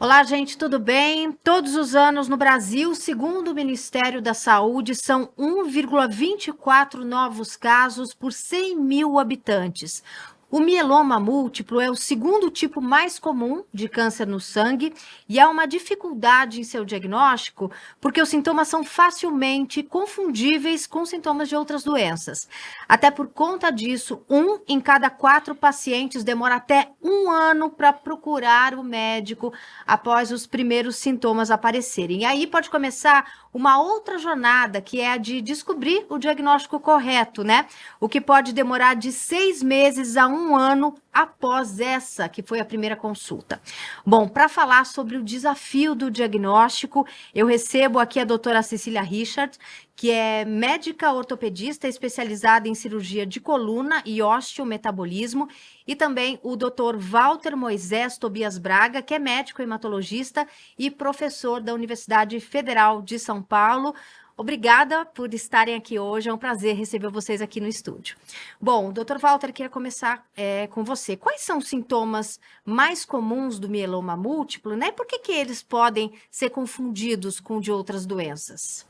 Olá, gente, tudo bem? Todos os anos no Brasil, segundo o Ministério da Saúde, são 1,24 novos casos por 100 mil habitantes. O mieloma múltiplo é o segundo tipo mais comum de câncer no sangue e há uma dificuldade em seu diagnóstico porque os sintomas são facilmente confundíveis com sintomas de outras doenças. Até por conta disso, 1 em cada 4 pacientes demora até 1 ano para procurar o médico após os primeiros sintomas aparecerem. E aí pode começar uma outra jornada, que é a de descobrir o diagnóstico correto, né? O que pode demorar de 6 meses a 1 ano após essa, que foi a primeira consulta. Bom, para falar sobre o desafio do diagnóstico, eu recebo aqui a doutora Cecília Richard, que é médica ortopedista especializada em cirurgia de coluna e osteometabolismo, e também o Dr. Walter Moisés Tobias Braga, que é médico hematologista e professor da Universidade Federal de São Paulo. Obrigada por estarem aqui hoje, é um prazer receber vocês aqui no estúdio. Bom, Dr. Walter, queria começar com você. Quais são os sintomas mais comuns do mieloma múltiplo, né? Por que eles podem ser confundidos com de outras doenças?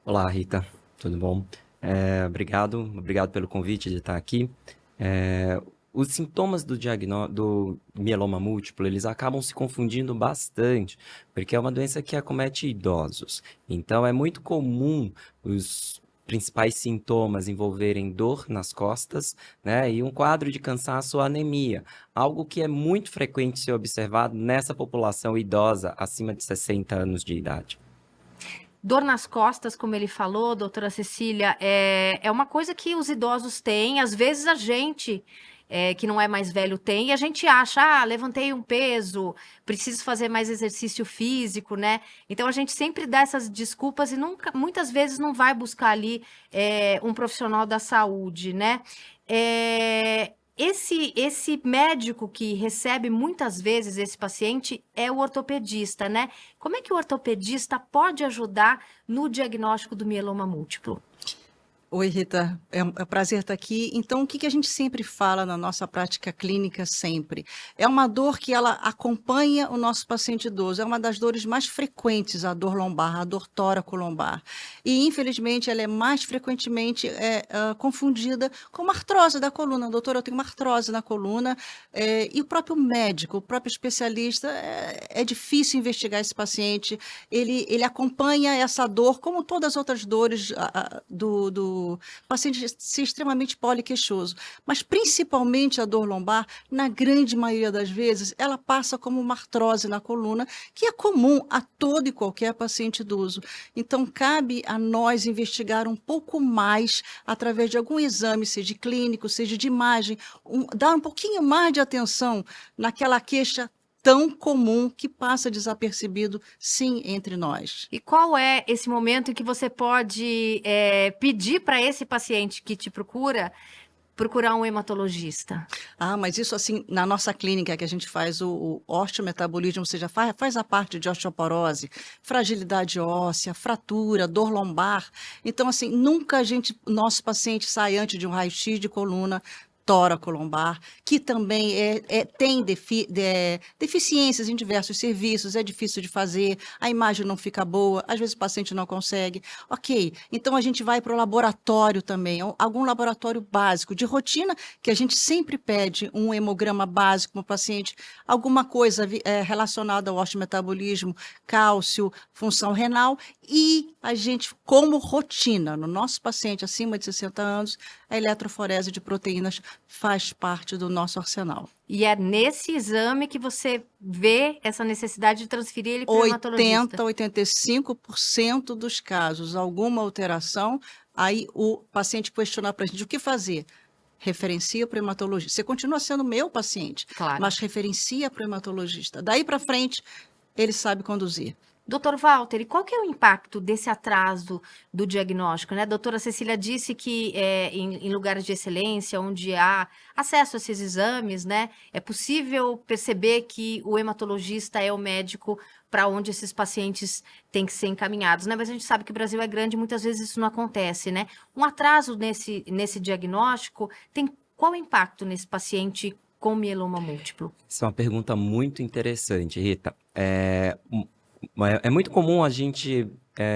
Olá, Rita, tudo bom? Obrigado pelo convite de estar aqui. Os sintomas do mieloma múltiplo, eles acabam se confundindo bastante, porque é uma doença que acomete idosos. Então, é muito comum os principais sintomas envolverem dor nas costas, né, e um quadro de cansaço ou anemia, algo que é muito frequente ser observado nessa população idosa acima de 60 anos de idade. Dor nas costas, como ele falou, doutora Cecília, é uma coisa que os idosos têm, às vezes a gente, que não é mais velho, tem, e a gente acha, levantei um peso, preciso fazer mais exercício físico, né? Então a gente sempre dá essas desculpas e muitas vezes não vai buscar ali um profissional da saúde, né? Esse médico que recebe muitas vezes esse paciente é o ortopedista, né? Como é que o ortopedista pode ajudar no diagnóstico do mieloma múltiplo? Oi, Rita, é um prazer estar aqui. Então, o que a gente sempre fala na nossa prática clínica sempre? É uma dor que ela acompanha o nosso paciente idoso, é uma das dores mais frequentes, a dor lombar, a dor tóraco-lombar. E, infelizmente, ela é mais frequentemente confundida com uma artrose da coluna. Doutora, eu tenho uma artrose na coluna, e o próprio médico, o próprio especialista, é difícil investigar esse paciente, ele acompanha essa dor, como todas as outras dores do paciente ser extremamente poliqueixoso, mas principalmente a dor lombar, na grande maioria das vezes, ela passa como uma artrose na coluna, que é comum a todo e qualquer paciente idoso. Então, cabe a nós investigar um pouco mais, através de algum exame, seja clínico, seja de imagem, dar um pouquinho mais de atenção naquela queixa tão comum que passa desapercebido, sim, entre nós. E qual é esse momento em que você pode pedir para esse paciente que te procurar um hematologista? Mas isso assim, na nossa clínica que a gente faz o osteometabolismo, ou seja, faz a parte de osteoporose, fragilidade óssea, fratura, dor lombar. Então, assim, nunca nosso paciente sai antes de um raio-x de coluna tóraco-lombar, que também tem deficiências em diversos serviços, é difícil de fazer, a imagem não fica boa, às vezes o paciente não consegue. Ok, então a gente vai para o laboratório também, algum laboratório básico, de rotina, que a gente sempre pede um hemograma básico para o paciente, alguma coisa relacionada ao osteometabolismo, cálcio, função renal, e a gente, como rotina, no nosso paciente acima de 60 anos, a eletroforese de proteínas faz parte do nosso arsenal. E é nesse exame que você vê essa necessidade de transferir ele para o hematologista? 85% dos casos, alguma alteração, aí o paciente questiona para a gente o que fazer. Referencia para o hematologista. Você continua sendo meu paciente, Claro. mas referencia para o hematologista. Daí para frente, ele sabe conduzir. Doutor Walter, e qual que é o impacto desse atraso do diagnóstico, né? A doutora Cecília disse que em lugares de excelência, onde há acesso a esses exames, né, é possível perceber que o hematologista é o médico para onde esses pacientes têm que ser encaminhados, né? Mas a gente sabe que o Brasil é grande e muitas vezes isso não acontece, né? Um atraso nesse diagnóstico tem qual impacto nesse paciente com mieloma múltiplo? Essa é uma pergunta muito interessante, Rita. É muito comum a gente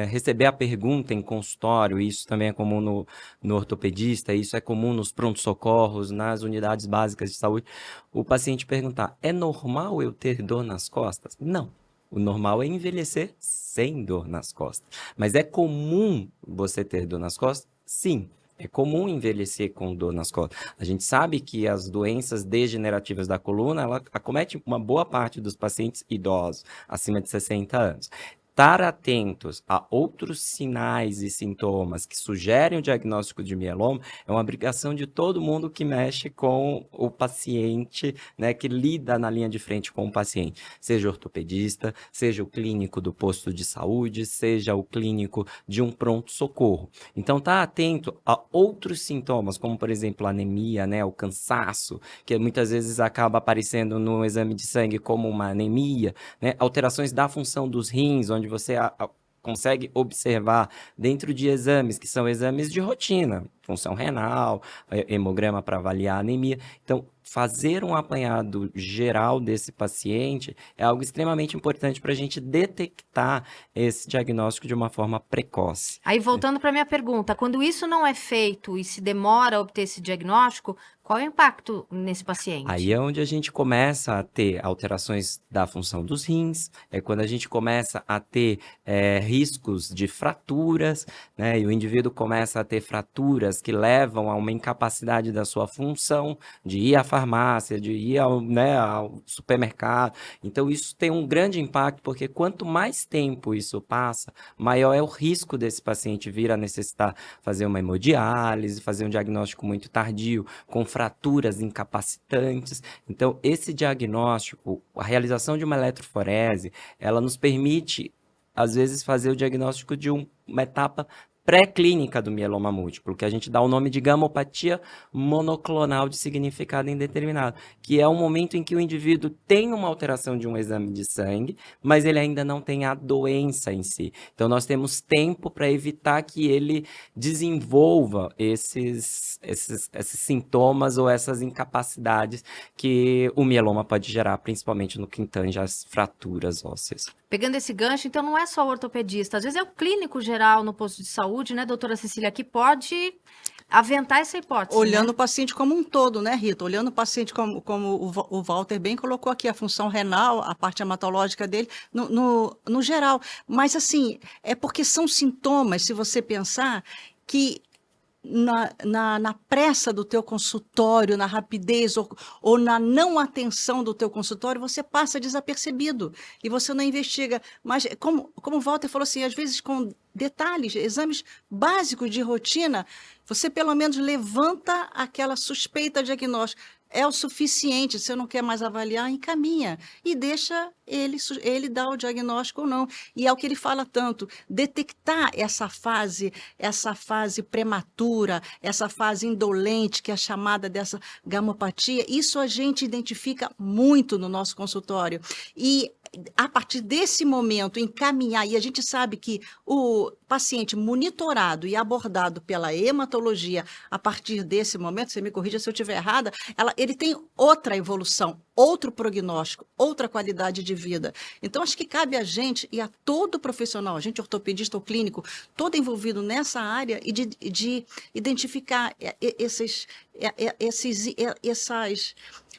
receber a pergunta em consultório, isso também é comum no ortopedista, isso é comum nos pronto-socorros, nas unidades básicas de saúde, o paciente perguntar: é normal eu ter dor nas costas? Não. O normal é envelhecer sem dor nas costas. Mas é comum você ter dor nas costas? Sim. É comum envelhecer com dor nas costas. A gente sabe que as doenças degenerativas da coluna, ela acomete uma boa parte dos pacientes idosos, acima de 60 anos. Estar atentos a outros sinais e sintomas que sugerem o diagnóstico de mieloma é uma obrigação de todo mundo que mexe com o paciente, né, que lida na linha de frente com o paciente, seja o ortopedista, seja o clínico do posto de saúde, seja o clínico de um pronto-socorro. Então, estar atento a outros sintomas, como, por exemplo, a anemia, né, o cansaço, que muitas vezes acaba aparecendo no exame de sangue como uma anemia, né, alterações da função dos rins, onde você consegue observar dentro de exames, que são exames de rotina, função renal, hemograma para avaliar a anemia. Então, fazer um apanhado geral desse paciente é algo extremamente importante para a gente detectar esse diagnóstico de uma forma precoce. Aí, voltando para a minha pergunta, quando isso não é feito e se demora a obter esse diagnóstico, qual é o impacto nesse paciente? Aí é onde a gente começa a ter alterações da função dos rins, é quando a gente começa a ter riscos de fraturas, né? E o indivíduo começa a ter fraturas que levam a uma incapacidade da sua função de ir à farmácia, de ir ao supermercado. Então, isso tem um grande impacto, porque quanto mais tempo isso passa, maior é o risco desse paciente vir a necessitar fazer uma hemodiálise, fazer um diagnóstico muito tardio, com fraturas incapacitantes. Então, esse diagnóstico, a realização de uma eletroforese, ela nos permite, às vezes, fazer o diagnóstico de uma etapa pré-clínica do mieloma múltiplo, que a gente dá o nome de gamopatia monoclonal de significado indeterminado, que é o momento em que o indivíduo tem uma alteração de um exame de sangue, mas ele ainda não tem a doença em si. Então, nós temos tempo para evitar que ele desenvolva esses sintomas ou essas incapacidades que o mieloma pode gerar, principalmente no que tange as fraturas ósseas. Pegando esse gancho, então não é só o ortopedista, às vezes é o clínico geral no posto de saúde, né, doutora Cecília, que pode aventar essa hipótese. Olhando né? o paciente como um todo, né, Rita? Olhando o paciente como o Walter bem colocou aqui, a função renal, a parte hematológica dele, no geral. Mas, assim, é porque são sintomas, se você pensar, que na pressa do teu consultório, na rapidez ou na não atenção do teu consultório, você passa desapercebido e você não investiga. Mas, como o Walter falou assim, às vezes com detalhes, exames básicos de rotina, você pelo menos levanta aquela suspeita diagnóstica. É o suficiente, se eu não quer mais avaliar, encaminha e deixa ele dar o diagnóstico ou não. E é o que ele fala tanto, detectar essa fase prematura, essa fase indolente, que é a chamada dessa gamopatia, isso a gente identifica muito no nosso consultório. E a partir desse momento, encaminhar, e a gente sabe que o paciente monitorado e abordado pela hematologia, a partir desse momento, você me corrija se eu estiver errada, ele tem outra evolução, outro prognóstico, outra qualidade de vida. Então, acho que cabe a gente e a todo profissional, a gente ortopedista ou clínico, todo envolvido nessa área, e de identificar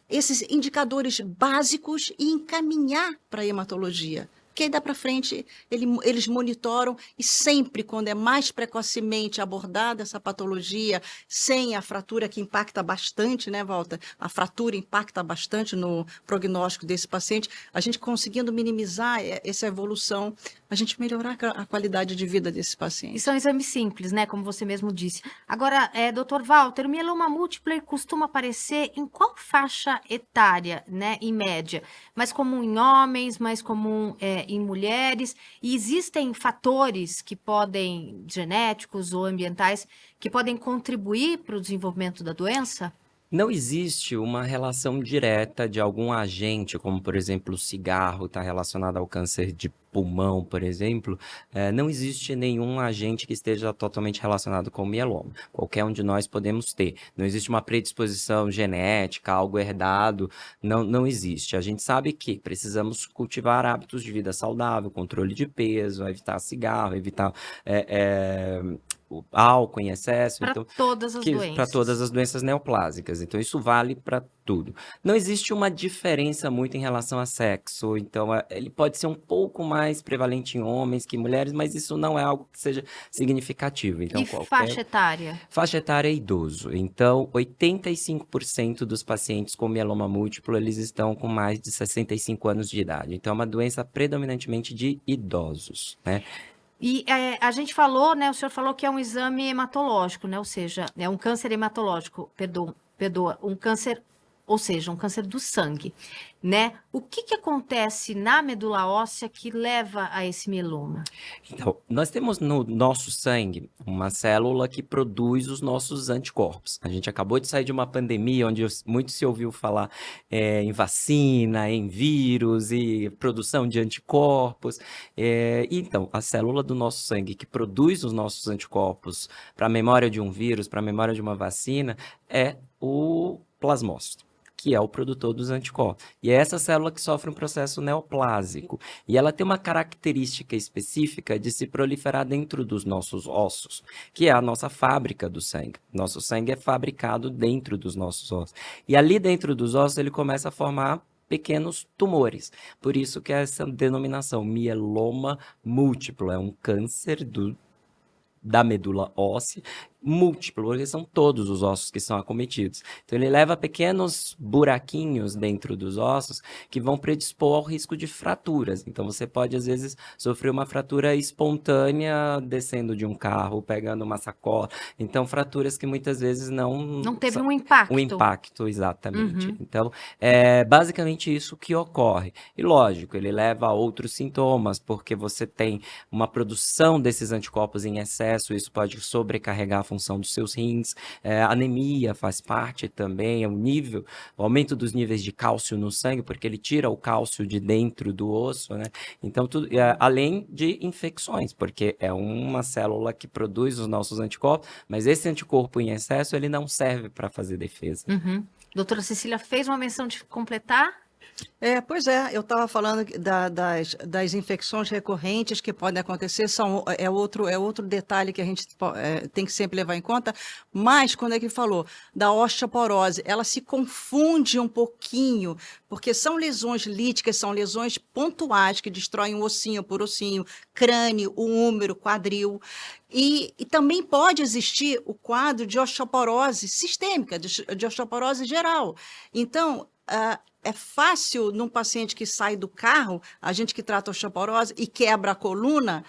esses indicadores básicos e encaminhar para a hematologia. Que aí dá para frente, eles monitoram e sempre, quando é mais precocemente abordada essa patologia, sem a fratura que impacta bastante, né, Walter? A fratura impacta bastante no prognóstico desse paciente, a gente conseguindo minimizar essa evolução, a gente melhorar a qualidade de vida desse paciente. E são exames simples, né, como você mesmo disse. Agora, doutor Walter, o mieloma múltiplo costuma aparecer em qual faixa etária, né, em média? Mais comum em homens, mais comum em mulheres, e existem fatores que genéticos ou ambientais, que podem contribuir para o desenvolvimento da doença? Não existe uma relação direta de algum agente, como por exemplo o cigarro está relacionado ao câncer de pulmão, por exemplo. Não existe nenhum agente que esteja totalmente relacionado com o mieloma. Qualquer um de nós podemos ter. Não existe uma predisposição genética, algo herdado, não existe. A gente sabe que precisamos cultivar hábitos de vida saudável, controle de peso, evitar cigarro, evitar o álcool em excesso. Para Então, todas as para todas doenças. as doenças neoplásicas. Então, isso vale para tudo. Não existe uma diferença muito em relação a sexo. Então, ele pode ser um pouco mais prevalente em homens que em mulheres, mas isso não é algo que seja significativo. Então, E faixa etária? faixa etária é idoso. Então, 85% dos pacientes com mieloma múltiplo, eles estão com mais de 65 anos de idade. Então, é uma doença predominantemente de idosos, né? E a gente falou, né? O senhor falou que é um exame hematológico, né? Ou seja, é um câncer hematológico, perdoa, um câncer, ou seja, um câncer do sangue, né? O que acontece na medula óssea que leva a esse mieloma? Então, nós temos no nosso sangue uma célula que produz os nossos anticorpos. A gente acabou de sair de uma pandemia onde muito se ouviu falar em vacina, em vírus e produção de anticorpos. Então, a célula do nosso sangue que produz os nossos anticorpos para a memória de um vírus, para a memória de uma vacina, é o plasmócito, que é o produtor dos anticorpos. E é essa célula que sofre um processo neoplásico. E ela tem uma característica específica de se proliferar dentro dos nossos ossos, que é a nossa fábrica do sangue. Nosso sangue é fabricado dentro dos nossos ossos. E ali dentro dos ossos ele começa a formar pequenos tumores. Por isso que é essa denominação, mieloma múltiplo, é um câncer da medula óssea múltiplo, porque são todos os ossos que são acometidos. Então, ele leva pequenos buraquinhos dentro dos ossos que vão predispor ao risco de fraturas. Então, você pode, às vezes, sofrer uma fratura espontânea descendo de um carro, pegando uma sacola. Então, fraturas que muitas vezes Não teve um impacto. um impacto, exatamente. Uhum. Então, é basicamente isso que ocorre. E, lógico, ele leva a outros sintomas, porque você tem uma produção desses anticorpos em excesso, isso pode sobrecarregar a função dos seus rins, anemia faz parte também, o aumento dos níveis de cálcio no sangue, porque ele tira o cálcio de dentro do osso, né? Então, tudo, além de infecções, porque é uma célula que produz os nossos anticorpos, mas esse anticorpo em excesso, ele não serve para fazer defesa. Uhum. Doutora Cecília fez uma menção de completar? Pois é, eu estava falando das infecções recorrentes que podem acontecer, é outro detalhe que a gente tem que sempre levar em conta, mas quando é que falou da osteoporose, ela se confunde um pouquinho, porque são lesões líticas, são lesões pontuais que destroem um ossinho por ossinho, crânio, o úmero, quadril, e também pode existir o quadro de osteoporose sistêmica, de osteoporose geral. Então, é fácil num paciente que sai do carro, a gente que trata osteoporose e quebra a coluna,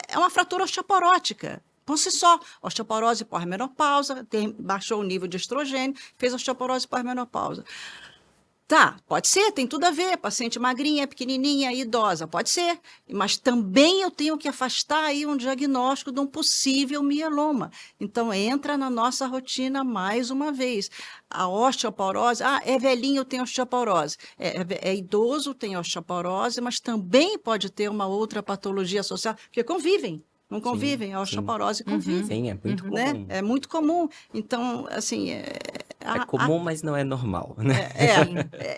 é uma fratura osteoporótica. Por si só, osteoporose pós-menopausa, baixou o nível de estrogênio, fez osteoporose pós-menopausa. Tá, pode ser, tem tudo a ver, paciente magrinha, pequenininha, idosa, pode ser, mas também eu tenho que afastar aí um diagnóstico de um possível mieloma. Então, entra na nossa rotina mais uma vez. A osteoporose, é velhinho, tem osteoporose, é idoso, tem osteoporose, mas também pode ter uma outra patologia associada, porque convivem. Não convivem, a osteoporose convive. Sim, é muito comum. Né? É muito comum. Então, assim... É comum, mas não é normal, né?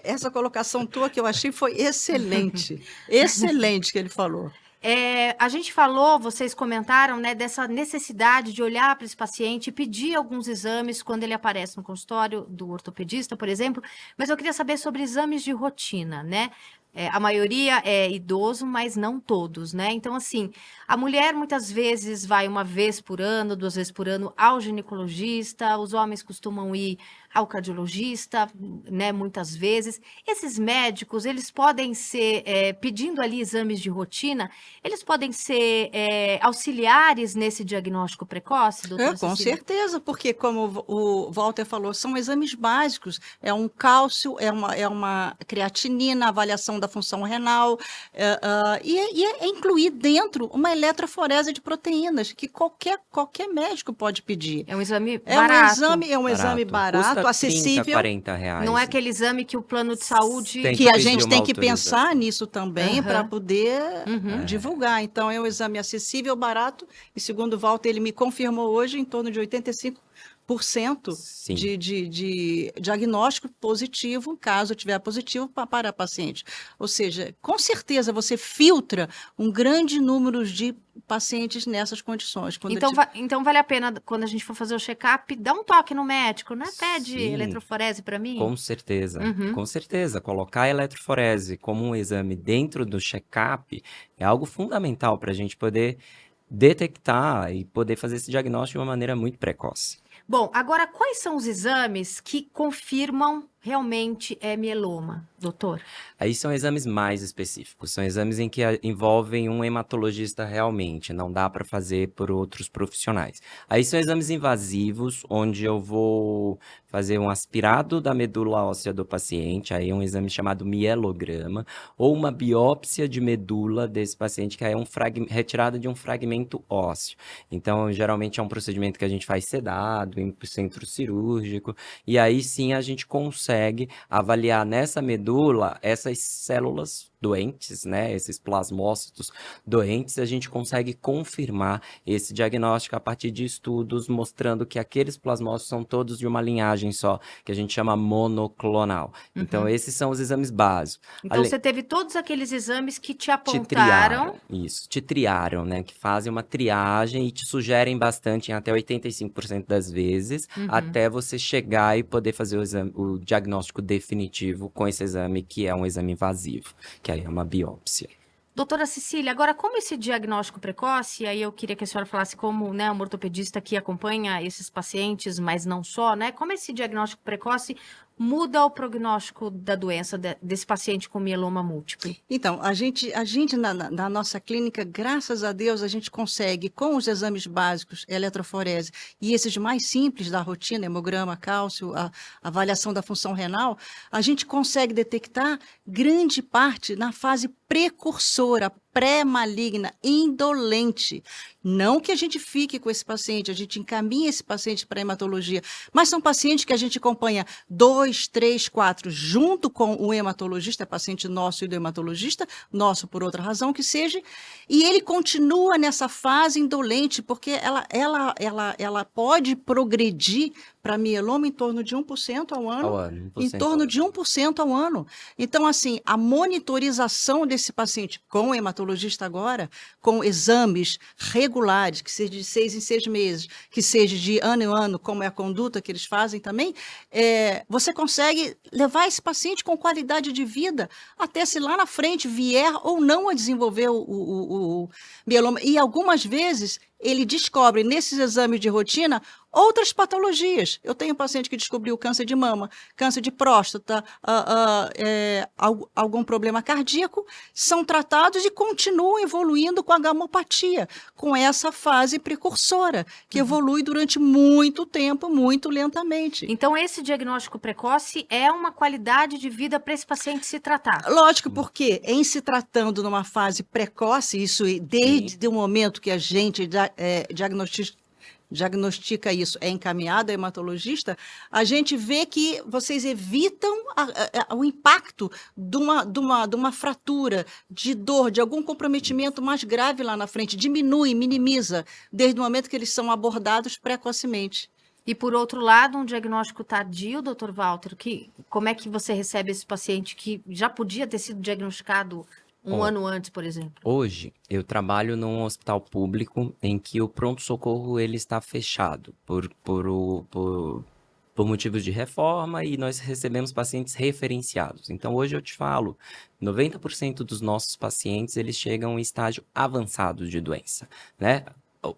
Essa colocação tua que eu achei foi excelente. Excelente que ele falou. A gente falou, vocês comentaram, né, dessa necessidade de olhar para esse paciente e pedir alguns exames quando ele aparece no consultório do ortopedista, por exemplo, mas eu queria saber sobre exames de rotina, né? A maioria é idoso, mas não todos, né? Então, assim, a mulher muitas vezes vai uma vez por ano, 2 vezes por ano ao ginecologista, os homens costumam ir ao cardiologista, né, muitas vezes. Esses médicos, eles podem ser, pedindo ali exames de rotina, eles podem ser auxiliares nesse diagnóstico precoce, doutora Com Cecília? certeza, porque como o Walter falou, são exames básicos, é um cálcio, é uma creatinina, avaliação da da função renal, e incluir dentro uma eletroforese de proteínas, que qualquer médico pode pedir. É um exame É barato. um exame barato, Custa acessível. 30, 40 reais. Não é aquele exame que o plano de saúde... Tem Que a pedir gente uma tem que autorização. pensar nisso também para Aham. poder Uhum. divulgar. Então, é um exame acessível, barato, e segundo o Walter, ele me confirmou hoje, em torno de 85% Sim. de diagnóstico positivo, caso tiver positivo, para a paciente. Ou seja, com certeza você filtra um grande número de pacientes nessas condições. Quando Então, ele então vale a pena, quando a gente for fazer o check-up, dar um toque no médico, né? Pede Sim. eletroforese para mim. Com certeza, Uhum. com certeza. Colocar a eletroforese como um exame dentro do check-up é algo fundamental para a gente poder detectar e poder fazer esse diagnóstico de uma maneira muito precoce. Bom, agora quais são os exames que confirmam realmente é mieloma, doutor? Aí são exames mais específicos, são exames em que envolvem um hematologista realmente, não dá para fazer por outros profissionais. Aí são exames invasivos, onde eu vou fazer um aspirado da medula óssea do paciente, aí é um exame chamado mielograma, ou uma biópsia de medula desse paciente, que aí é retirada de um fragmento ósseo. Então, geralmente é um procedimento que a gente faz sedado, em centro cirúrgico, e aí sim a gente consegue avaliar nessa medula essas células doentes, né, esses plasmócitos doentes, a gente consegue confirmar esse diagnóstico a partir de estudos mostrando que aqueles plasmócitos são todos de uma linhagem só, que a gente chama monoclonal. Então, esses são os exames básicos. Então, você teve todos aqueles exames que te Te apontaram. triaram, isso, te triaram, né, que fazem uma triagem e te sugerem bastante, em até 85% das vezes, até você chegar e poder fazer o diagnóstico definitivo com esse exame, que é um exame invasivo, que aí é uma biópsia. Doutora Cecília, agora como esse diagnóstico precoce, aí eu queria que a senhora falasse como, né, um ortopedista que acompanha esses pacientes, mas não só, né, como esse diagnóstico precoce muda o prognóstico da doença desse paciente com mieloma múltiplo? Então, a gente na nossa clínica, graças a Deus, a gente consegue, com os exames básicos, eletroforese, e esses mais simples da rotina, hemograma, cálcio, a avaliação da função renal, a gente consegue detectar grande parte na fase precursora, pré-maligna, indolente. Não que a gente fique com esse paciente, a gente encaminha esse paciente para a hematologia, mas são pacientes que a gente acompanha 2, 3, 4, junto com o hematologista, paciente nosso e do hematologista, nosso por outra razão que seja, e ele continua nessa fase indolente, porque ela pode progredir para mieloma em torno de 1% ao ano. Ao ano, 1% Em torno de 1% ao ano. Então, assim, a monitorização desse paciente com o hematologista agora, com exames regulares, que seja de 6 em 6 meses, que seja de ano em ano, como é a conduta que eles fazem também, você consegue levar esse paciente com qualidade de vida até se lá na frente vier ou não a desenvolver o mieloma. E algumas vezes ele descobre nesses exames de rotina outras patologias. Eu tenho um paciente que descobriu câncer de mama, câncer de próstata, algum problema cardíaco, são tratados e continuam evoluindo com a gamopatia, com essa fase precursora, que evolui durante muito tempo, muito lentamente. Então, esse diagnóstico precoce é uma qualidade de vida para esse paciente se tratar. Lógico, porque em se tratando numa fase precoce, isso desde o momento que a gente diagnostica isso, é encaminhado ao hematologista, a gente vê que vocês evitam o impacto de uma fratura, de dor, de algum comprometimento mais grave lá na frente, diminui, minimiza, desde o momento que eles são abordados precocemente. E, por outro lado, um diagnóstico tardio, doutor Walter, como é que você recebe esse paciente que já podia ter sido diagnosticado um ano antes, por exemplo? Hoje, eu trabalho num hospital público em que o pronto-socorro ele está fechado por motivos de reforma e nós recebemos pacientes referenciados. Então, hoje eu te falo, 90% dos nossos pacientes, eles chegam em estágio avançado de doença, né?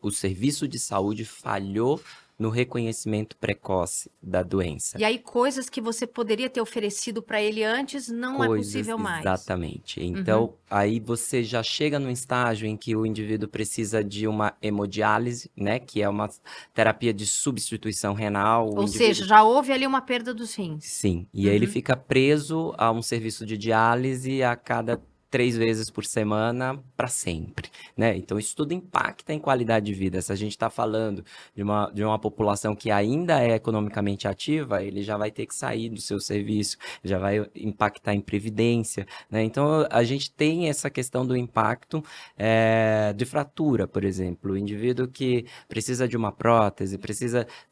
O serviço de saúde falhou no reconhecimento precoce da doença. E aí, coisas que você poderia ter oferecido para ele antes, não é Coisas, possível mais. exatamente. Então, aí você já chega num estágio em que o indivíduo precisa de uma hemodiálise, né? Que é uma terapia de substituição renal. O Ou indivíduo seja, já houve ali uma perda dos rins. Sim, e aí ele fica preso a um serviço de diálise a cada 3 vezes por semana para sempre, né? Então isso tudo impacta em qualidade de vida. Se a gente está falando de uma população que ainda é economicamente ativa, ele já vai ter que sair do seu serviço, já vai impactar em previdência, né? Então a gente tem essa questão do impacto de fratura, por exemplo. O indivíduo que precisa de uma prótese,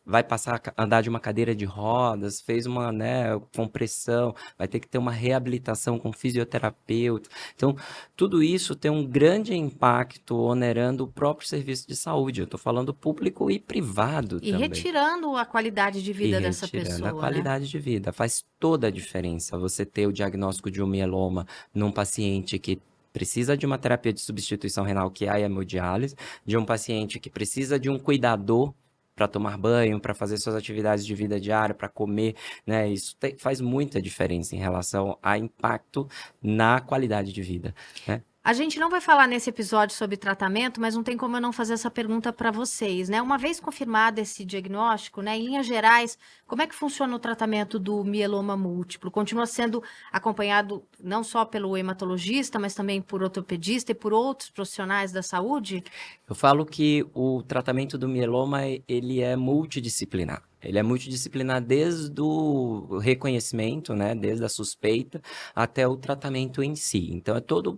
vai passar a andar de uma cadeira de rodas, fez uma, né, compressão, vai ter que ter uma reabilitação com fisioterapeuta. Então, tudo isso tem um grande impacto onerando o próprio serviço de saúde. Eu estou falando público e privado E também. retirando a qualidade de vida dessa Retirando pessoa, a qualidade de vida. Faz toda a diferença você ter o diagnóstico de um mieloma num paciente que precisa de uma terapia de substituição renal, que é a hemodiálise, de um paciente que precisa de um cuidador para tomar banho, para fazer suas atividades de vida diária, para comer, né? Isso faz muita diferença em relação a impacto na qualidade de vida, né? A gente não vai falar nesse episódio sobre tratamento, mas não tem como eu não fazer essa pergunta para vocês, né? Uma vez confirmado esse diagnóstico, né, em linhas gerais, como é que funciona o tratamento do mieloma múltiplo? Continua sendo acompanhado não só pelo hematologista, mas também por ortopedista e por outros profissionais da saúde? Eu falo que o tratamento do mieloma, ele é multidisciplinar. Ele é multidisciplinar desde o reconhecimento, né, desde a suspeita até o tratamento em si. Então, é toda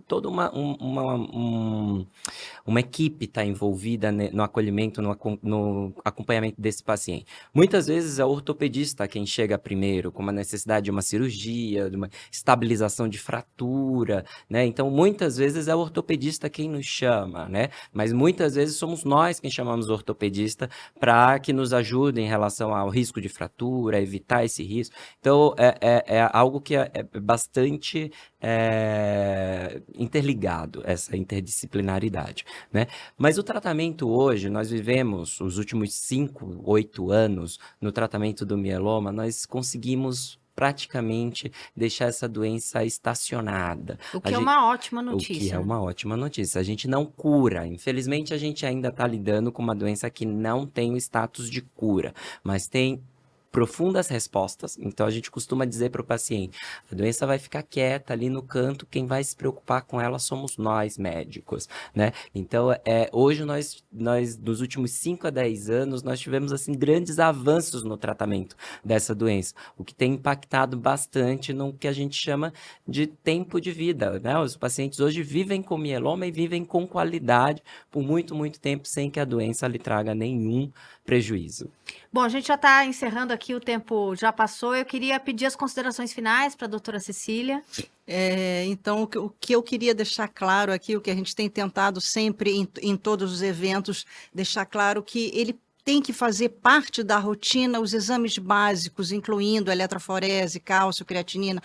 uma equipe está envolvida no acolhimento, no acompanhamento desse paciente. Muitas vezes é o ortopedista quem chega primeiro, com uma necessidade de uma cirurgia, de uma estabilização de fratura, né? Então, muitas vezes é o ortopedista quem nos chama, né? Mas muitas vezes somos nós quem chamamos o ortopedista para que nos ajude em relação ao risco de fratura, evitar esse risco. Então, é algo que é bastante interligado, essa interdisciplinaridade, né? Mas o tratamento hoje, nós vivemos os últimos 5, 8 anos no tratamento do mieloma, nós conseguimos praticamente deixar essa doença estacionada. O que é uma ótima O que notícia. é uma ótima notícia. A gente não cura. Infelizmente, a gente ainda está lidando com uma doença que não tem o status de cura, mas tem profundas respostas. Então, a gente costuma dizer para o paciente, a doença vai ficar quieta ali no canto, quem vai se preocupar com ela somos nós, médicos, né? Então, hoje nós, nos últimos 5 a 10 anos, nós tivemos, assim, grandes avanços no tratamento dessa doença, o que tem impactado bastante no que a gente chama de tempo de vida, né? Os pacientes hoje vivem com mieloma e vivem com qualidade por muito, muito tempo, sem que a doença lhe traga nenhum prejuízo. Bom, a gente já está encerrando aqui, o tempo já passou. Eu queria pedir as considerações finais para a doutora Cecília. Então, o que eu queria deixar claro aqui, o que a gente tem tentado sempre em todos os eventos, deixar claro que ele tem que fazer parte da rotina os exames básicos, incluindo eletroforese, cálcio, creatinina,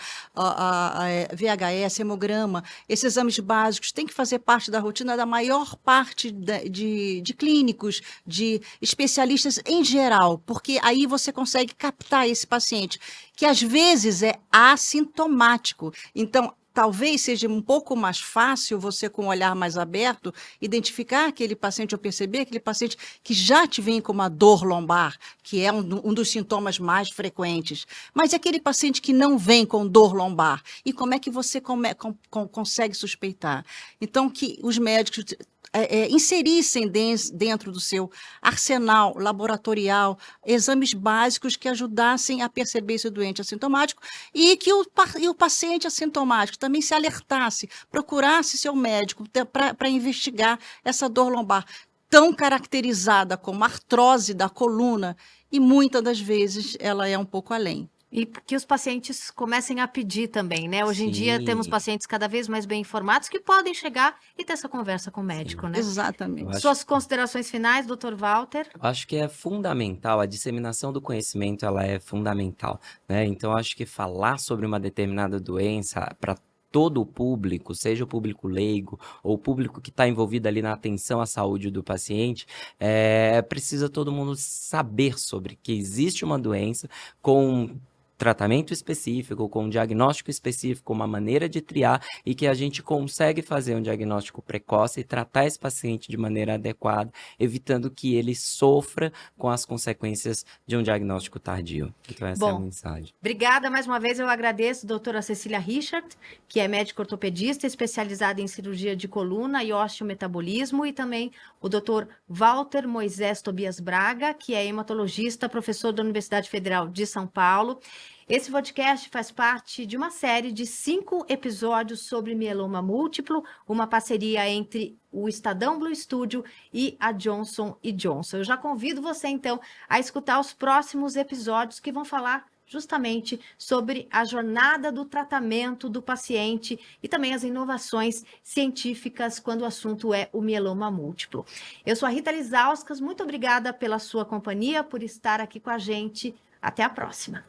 VHS, hemograma. Esses exames básicos têm que fazer parte da rotina da maior parte de clínicos, de especialistas em geral, porque aí você consegue captar esse paciente, que às vezes é assintomático. Então, talvez seja um pouco mais fácil você, com um olhar mais aberto, identificar aquele paciente ou perceber aquele paciente que já te vem com uma dor lombar, que é um dos sintomas mais frequentes. Mas e aquele paciente que não vem com dor lombar? E como é que você consegue suspeitar? Então, que os médicos inserissem dentro do seu arsenal laboratorial exames básicos que ajudassem a perceber esse doente assintomático e que o paciente assintomático também se alertasse, procurasse seu médico para investigar essa dor lombar tão caracterizada como artrose da coluna e muitas das vezes ela é um pouco além. E que os pacientes comecem a pedir também, né? Hoje em dia temos pacientes cada vez mais bem informados que podem chegar e ter essa conversa com o médico, né? Exatamente. Suas considerações finais, doutor Walter? Eu acho que é fundamental, a disseminação do conhecimento, ela é fundamental, né? Então, acho que falar sobre uma determinada doença para todo o público, seja o público leigo ou o público que está envolvido ali na atenção à saúde do paciente, precisa todo mundo saber sobre que existe uma doença com tratamento específico, com um diagnóstico específico, uma maneira de triar e que a gente consegue fazer um diagnóstico precoce e tratar esse paciente de maneira adequada, evitando que ele sofra com as consequências de um diagnóstico tardio. Então essa é a mensagem. Obrigada mais uma vez, eu agradeço a doutora Cecília Richard, que é médica ortopedista especializada em cirurgia de coluna e osteometabolismo, e também o doutor Walter Moisés Tobias Braga, que é hematologista, professor da Universidade Federal de São Paulo. Esse podcast faz parte de uma série de 5 episódios sobre mieloma múltiplo, uma parceria entre o Estadão Blue Studio e a Johnson & Johnson. Eu já convido você, então, a escutar os próximos episódios que vão falar justamente sobre a jornada do tratamento do paciente e também as inovações científicas quando o assunto é o mieloma múltiplo. Eu sou a Rita Lizauskas, muito obrigada pela sua companhia, por estar aqui com a gente. Até a próxima.